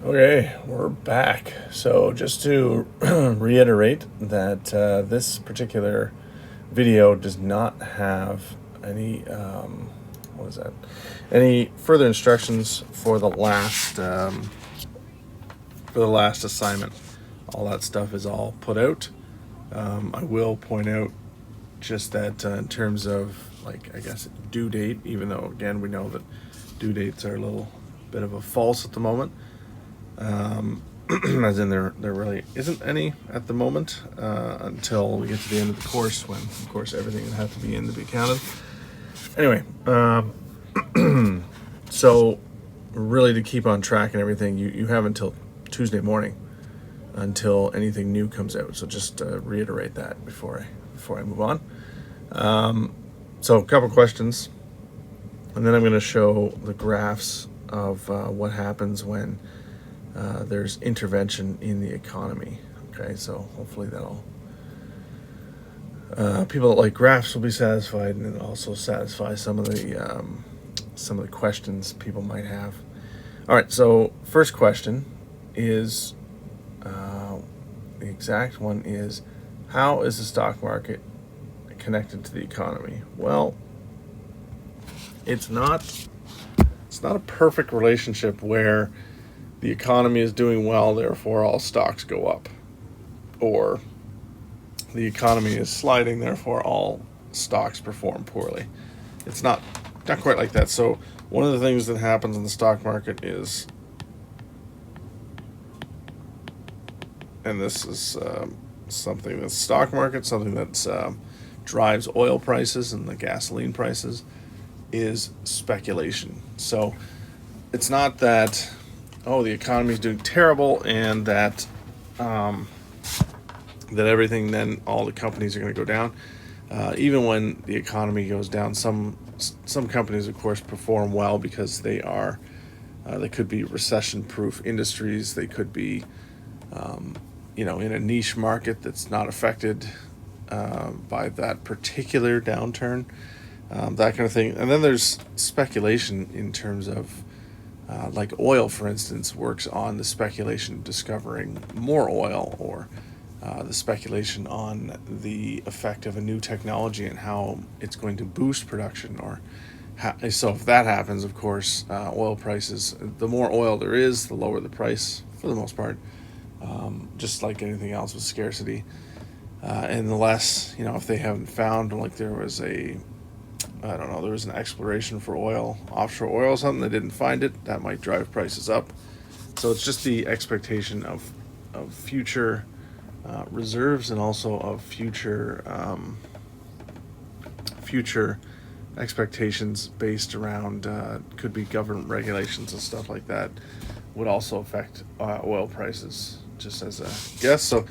Okay, we're back. So, just to reiterate that this particular video does not have any what is that? Any further instructions for the last assignment. All that stuff is all put out. I will point out just that in terms of I guess due date, even though again we know that due dates are a little bit of a false at the moment. As in there really isn't any at the moment until we get to the end of the course, when of course everything would have to be in to be counted. Anyway, so really to keep on track and everything, you have until Tuesday morning until anything new comes out. So just reiterate that before I move on. So a couple questions, and then I'm going to show the graphs of what happens when there's intervention in the economy. Okay, so hopefully that'll people that like graphs will be satisfied, and it also satisfy some of the questions people might have. All right, so first question is the exact one is, how is the stock market connected to the economy? Well, it's not a perfect relationship where the economy is doing well, therefore all stocks go up, or the economy is sliding, therefore all stocks perform poorly. It's not quite like that. So one of the things that happens in the stock market is, and this is something that's stock market, something that drives oil prices and the gasoline prices, is speculation. So it's not that, the economy is doing terrible and that that everything, then all the companies are going to go down. Even when the economy goes down, some companies, of course, perform well because they could be recession-proof industries. They could be, in a niche market that's not affected by that particular downturn, that kind of thing. And then there's speculation in terms of, like oil, for instance, works on the speculation of discovering more oil, or the speculation on the effect of a new technology and how it's going to boost production. So if that happens, of course, oil prices, the more oil there is, the lower the price for the most part, just like anything else with scarcity. And the less, if they haven't found, like there was an exploration for oil, offshore oil or something, they didn't find it, that might drive prices up. So it's just the expectation of future reserves, and also of future expectations based around could be government regulations and stuff like that, would also affect oil prices, just as a guess. So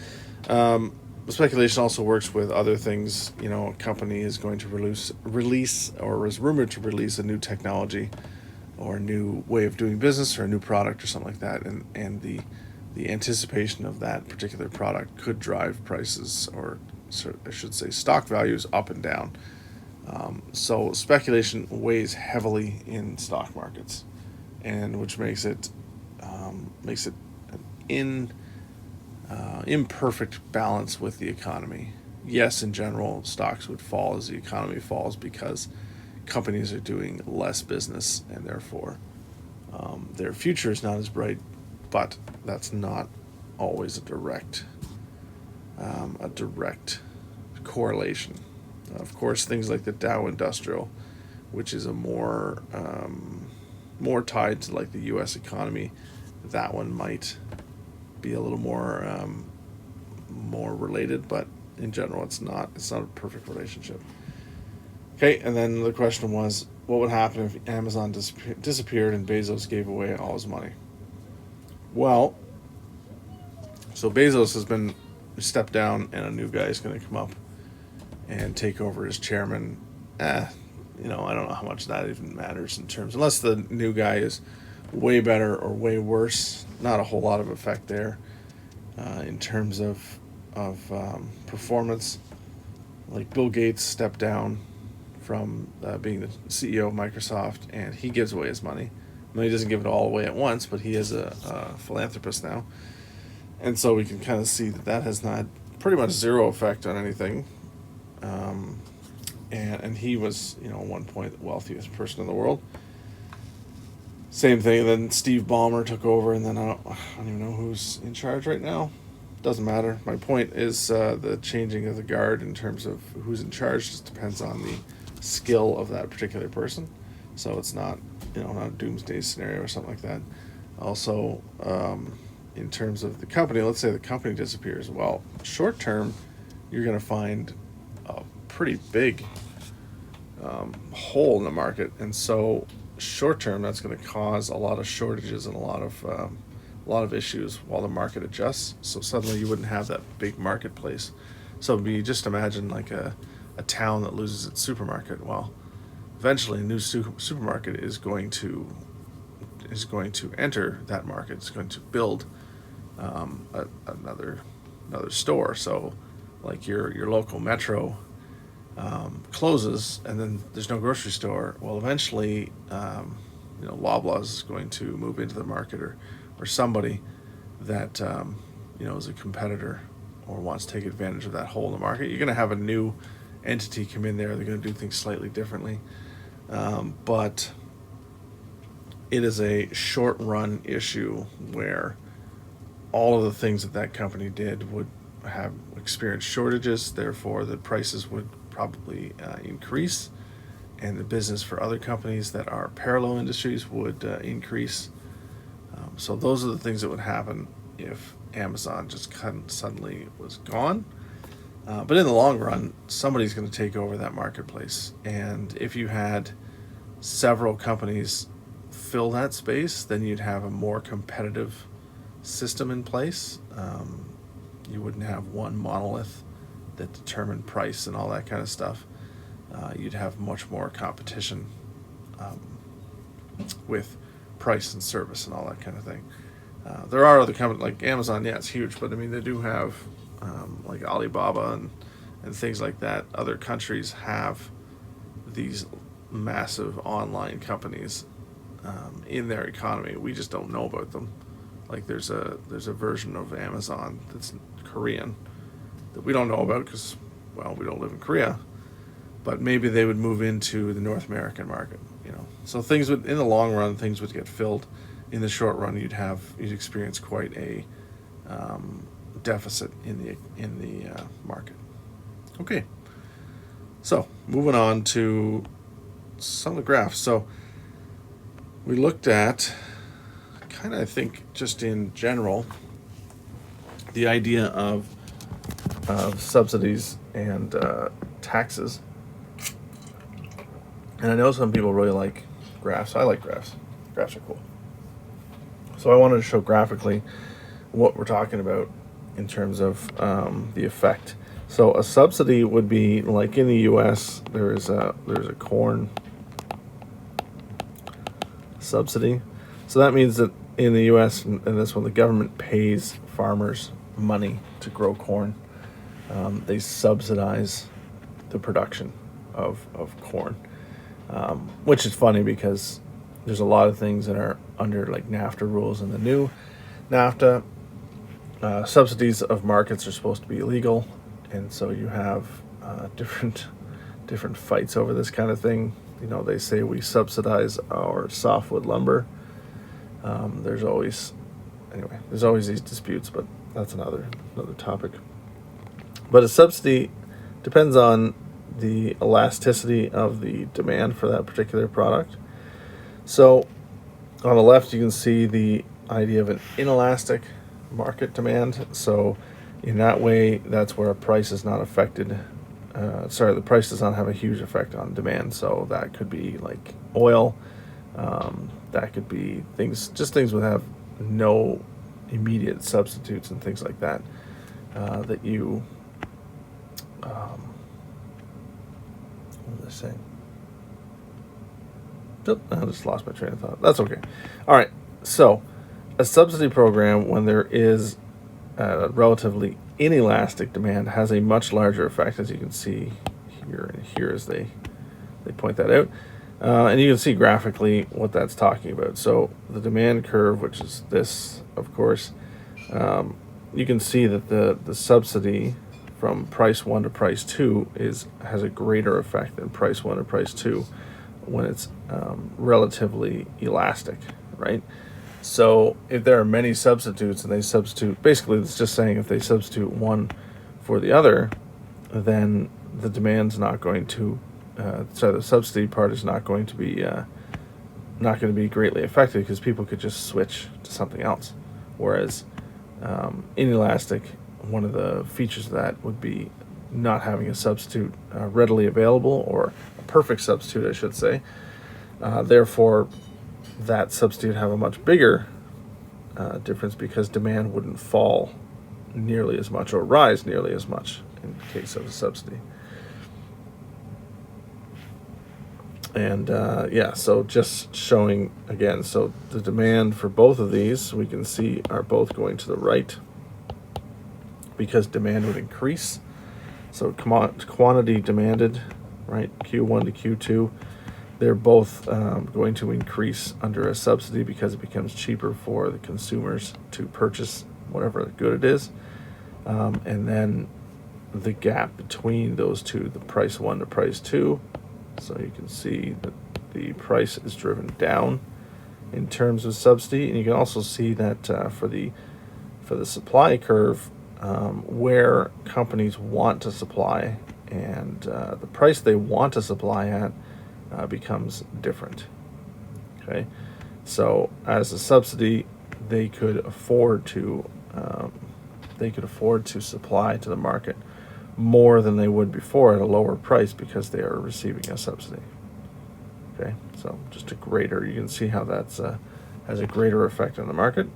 speculation also works with other things. A company is going to release or is rumored to release a new technology or a new way of doing business or a new product or something like that, and the anticipation of that particular product could drive prices, or I should say stock values, up and down. So speculation weighs heavily in stock markets, and which makes it an imperfect balance with the economy. Yes, in general, stocks would fall as the economy falls because companies are doing less business, and therefore their future is not as bright. But that's not always a direct correlation. Of course, things like the Dow Industrial, which is a more tied to like the U.S. economy, that one might be a little more related, but in general, it's not a perfect relationship. Okay, and then the question was, what would happen if Amazon disappeared and Bezos gave away all his money? Well, so Bezos has been stepped down, and a new guy is going to come up and take over as chairman. I don't know how much that even matters in terms, unless the new guy is way better or way worse. Not a whole lot of effect there in terms of performance. Like Bill Gates stepped down from being the CEO of Microsoft, and he gives away his money, He doesn't give it all away at once, but he is a philanthropist now. And so we can kind of see that that has not pretty much zero effect on anything. And he was, at one point, the wealthiest person in the world. Same thing. Then Steve Ballmer took over, and then I don't even know who's in charge right now. Doesn't matter. My point is the changing of the guard in terms of who's in charge just depends on the skill of that particular person. So it's not, not a doomsday scenario or something like that. Also, in terms of the company, let's say the company disappears. Well, short term, you're going to find a pretty big hole in the market, and so short term, that's going to cause a lot of shortages and a lot of issues while the market adjusts. So suddenly you wouldn't have that big marketplace. So it'd be, just imagine like a town that loses its supermarket. Well, eventually a new supermarket is going to enter that market. It's going to build another store. So like your local Metro closes, and then there's no grocery store. Well, eventually, Loblaws is going to move into the market, or somebody that is a competitor or wants to take advantage of that hole in the market. You're going to have a new entity come in there. They're going to do things slightly differently, but it is a short run issue where all of the things that company did would have experienced shortages. Therefore, the prices would probably increase, and the business for other companies that are parallel industries would increase. So those are the things that would happen if Amazon just suddenly was gone. But in the long run, somebody's going to take over that marketplace. And if you had several companies fill that space, then you'd have a more competitive system in place. You wouldn't have one monolith that determined price and all that kind of stuff. You'd have much more competition with price and service and all that kind of thing. There are other companies like Amazon. Yeah, it's huge, but I mean, they do have like Alibaba and things like that. Other countries have these massive online companies in their economy. We just don't know about them. Like there's a version of Amazon that's Korean that we don't know about because, well, we don't live in Korea. But maybe they would move into the North American market, So things would, in the long run, things would get filled. In the short run, you'd experience quite a deficit in the market. Okay. So moving on to some of the graphs. So we looked at kind of, I think, just in general, the idea of subsidies and taxes. And I know some people really like graphs. I like graphs. Graphs are cool. So I wanted to show graphically what we're talking about in terms of the effect. So a subsidy would be like in the U.S. There's a corn subsidy. So that means that in the U.S. and this one, the government pays farmers money to grow corn. They subsidize the production of corn, which is funny because there's a lot of things that are under like NAFTA rules, and the new NAFTA subsidies of markets are supposed to be illegal, and so you have different fights over this kind of thing. They say we subsidize our softwood lumber. There's always these disputes, but that's another topic. But a subsidy depends on the elasticity of the demand for that particular product. So on the left, you can see the idea of an inelastic market demand. So in that way, that's where a price is not affected. The price does not have a huge effect on demand. So that could be like oil. That could be things would have no immediate substitutes and things like that. That you, what was I saying? I just lost my train of thought. That's okay. All right. So a subsidy program, when there is relatively inelastic demand, has a much larger effect, as you can see here as they point that out. And you can see graphically what that's talking about. So the demand curve, which is this, of course, you can see that the subsidy from price 1 to price 2 has a greater effect than price 1 to price 2 when it's relatively elastic, right? So if there are many substitutes and they substitute, basically it's just saying if they substitute one for the other, then the demand's not going to, the subsidy part is not going to be greatly affected because people could just switch to something else. Whereas inelastic, one of the features of that would be not having a substitute readily available, or a perfect substitute, I should say. Therefore, that substitute have a much bigger difference because demand wouldn't fall nearly as much or rise nearly as much in case of a subsidy. And so just showing again, so the demand for both of these we can see are both going to the right because demand would increase. So quantity demanded, right, Q1 to Q2, they're both going to increase under a subsidy because it becomes cheaper for the consumers to purchase whatever good it is. And then the gap between those two, the price 1 to price 2, so you can see that the price is driven down in terms of subsidy. And you can also see that for the supply curve, where companies want to supply and the price they want to supply at becomes different. Okay, so as a subsidy, they could afford to supply to the market more than they would before at a lower price because they are receiving a subsidy. Okay, so just a greater, you can see how that's has a greater effect on the market.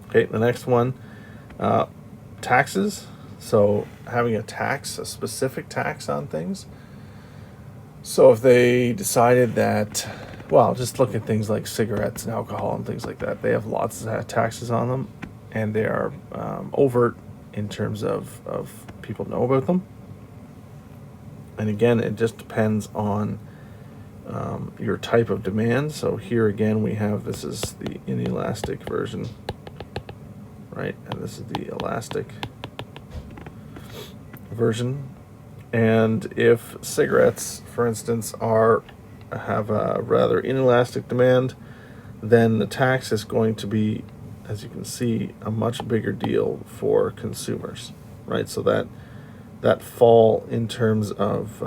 Okay, the next one, taxes. So having a specific tax on things. So if they decided that, well, just look at things like cigarettes and alcohol and things like that, they have lots of taxes on them, and they are overt in terms of people know about them. And again, it just depends on your type of demand. So here again, this is the inelastic version, right? And this is the elastic version. And if cigarettes, for instance, have a rather inelastic demand, then the tax is going to be, as you can see, a much bigger deal for consumers, right? So that fall in terms of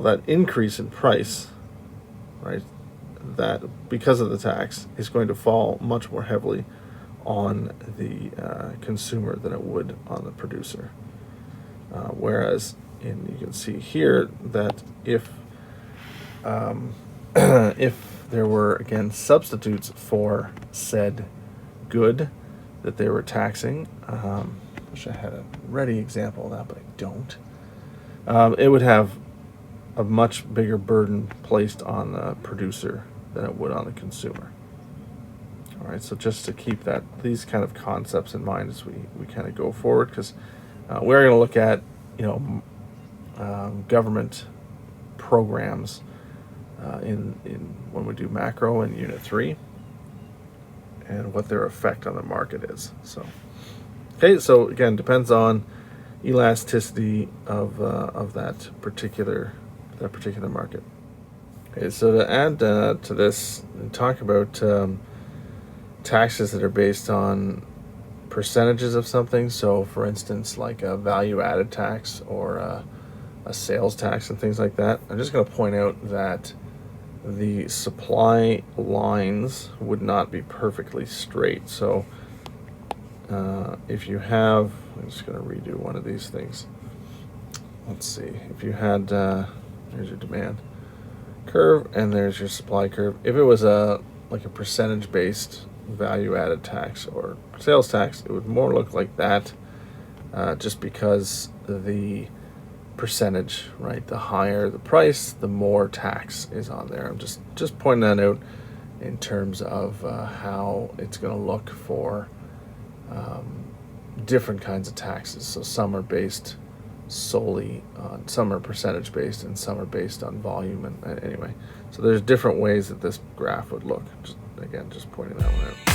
that increase in price, right? That because of the tax is going to fall much more heavily on the consumer than it would on the producer. Whereas you can see here that if there were, again, substitutes for said good that they were taxing, wish I had a ready example of that, but I don't. It would have a much bigger burden placed on the producer than it would on the consumer. All right, so just to keep these kind of concepts in mind as we kind of go forward, because we're going to look at government programs in when we do macro in Unit 3 and what their effect on the market is. So so again, depends on elasticity of that particular market. Okay, so to add to this and talk about taxes that are based on percentages of something. So for instance, like a value-added tax or a sales tax and things like that. I'm just going to point out that the supply lines would not be perfectly straight. So if you have, I'm just going to redo one of these things. Let's see, if you had, there's your demand curve and there's your supply curve. If it was like a percentage-based value-added tax or sales tax, it would more look like that, just because the percentage, right, the higher the price, the more tax is on there. I'm just pointing that out in terms of how it's going to look for different kinds of taxes. So some are based solely on, some are percentage based and some are based on volume. And anyway, so there's different ways that this graph would look. Just, again, just pointing that one out.